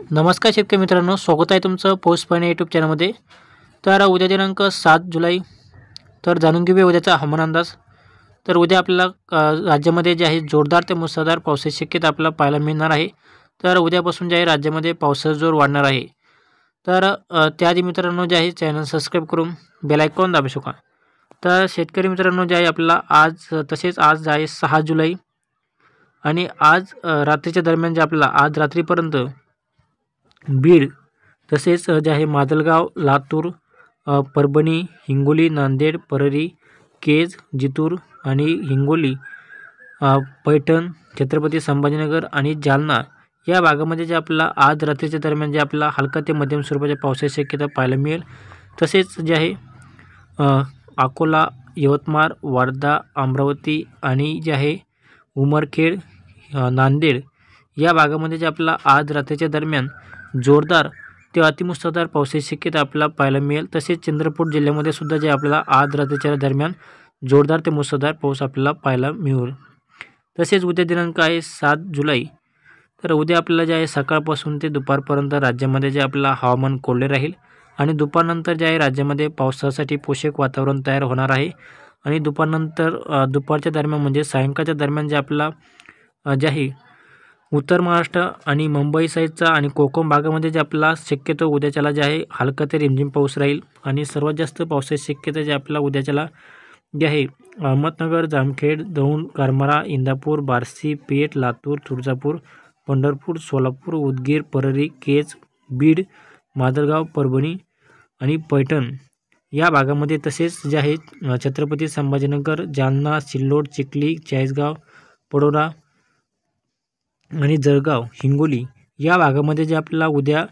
नमस्कार शेतकरी मित्रांनो, स्वागत आहे तुमचं पाऊस पाणी यूट्यूब चॅनलमध्ये। तर उद्या दिनांक 7 जुलै। तर जाणून घेऊया उद्याचा हवामान अंदाज। तर उद्या आपल्याला राज्यामध्ये जे आहे जोरदार ते मुसळधार पावसाची शक्यता आपल्याला पाहायला मिळणार आहे। तर उद्यापासून जे आहे राज्यामध्ये पावसाचा जोर वाढणार आहे। तर त्याआधी मित्रांनो जे आहे चॅनल सबस्क्राईब करून बेल आयकॉन दाबू शकता। तर शेतकरी मित्रांनो जे आहे आपल्याला आज आहे 6 जुलै आणि आज रात्रीच्या दरम्यान जे आपल्याला आज रात्रीपर्यंत बीड तसेच जे आहे माजलगाव, लातूर, परभणी, हिंगोली, नांदेड, परळी, केज, जितूर आणि हिंगोली, पैठण, छत्रपती संभाजीनगर आणि जालना या भागामध्ये जे आपल्याला आज रात्रीच्या दरम्यान जे आपल्याला हलका ते मध्यम स्वरूपाच्या पावसाची शक्यता पाहायला मिळेल। तसेच जे आहे अकोला, यवतमाळ, वर्धा, अमरावती आणि जे आहे उमरखेड, नांदेड या भागामध्ये जे आपल्याला आज रात्रीच्या दरम्यान जोरदार ते अतिमुसळधार पावसाची शक्यता आपल्याला पाहायला मिळेल। तसेच चंद्रपूर जिल्ह्यामध्ये सुद्धा जे आपल्याला आज रात्रीच्या दरम्यान जोरदार ते मुसळधार पाऊस आपल्याला पाहायला मिळेल। तसेच उद्या दिनांक आहे 7 जुलै। तर उद्या आपल्याला जे आहे सकाळपासून ते दुपारपर्यंत राज्यामध्ये जे आपल्याला हवामान कोरडे राहील आणि दुपारनंतर जे आहे राज्यामध्ये पावसासाठी पोषक वातावरण तयार होणार आहे। आणि दुपारच्या दरम्यान म्हणजे सायंकाळच्या दरम्यान जे आपल्याला जे आहे उत्तर महाराष्ट्र आणि मुंबई साईडचा आणि कोकण भागामध्ये जे आपल्याला शक्यतो उद्याच्याला जे आहे हलका ते रिमझिम पाऊस राहील। आणि सर्वात जास्त पावसाची शक्यता जे आपल्याला उद्याच्याला जे आहे अहमदनगर, जामखेड, दौंड, करमाळा, इंदापूर, बार्शी, पेठ, लातूर, तुळजापूर, पंढरपूर, सोलापूर, उदगीर, परळी, केज, बीड, माजलगाव, परभणी आणि पैठण या भागामध्ये तसेच जे आहे छत्रपती संभाजीनगर, जालना, सिल्लोड, चिखली, चाळीसगाव, पडोरा आणि जळगाव, हिंगोली या भागामध्ये जे आपल्याला उद्या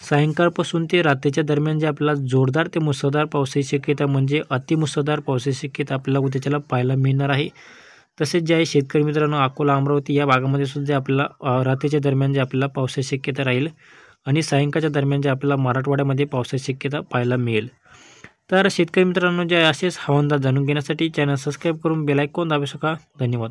सायंकाळपासून ते रात्रीच्या दरम्यान जे आपल्याला जोरदार ते मुसळधार पावसाची शक्यता म्हणजे अतिमुसळधार पावसाची शक्यता आपल्याला उद्याच्याला पाहायला मिळणार आहे। तसेच जे आहे शेतकरी मित्रांनो अकोला, अमरावती या भागामध्ये सुद्धा आपल्याला रात्रीच्या दरम्यान जे आपल्याला पावसाची शक्यता राहील आणि सायंकाळच्या दरम्यान जे आपल्याला मराठवाड्यामध्ये पावसाची शक्यता पाहायला मिळेल। तर शेतकरी मित्रांनो जे असेच हवामान जाणून घेण्यासाठी चॅनल सबस्क्राईब करून बेल आयकॉन दाबू शकता। धन्यवाद।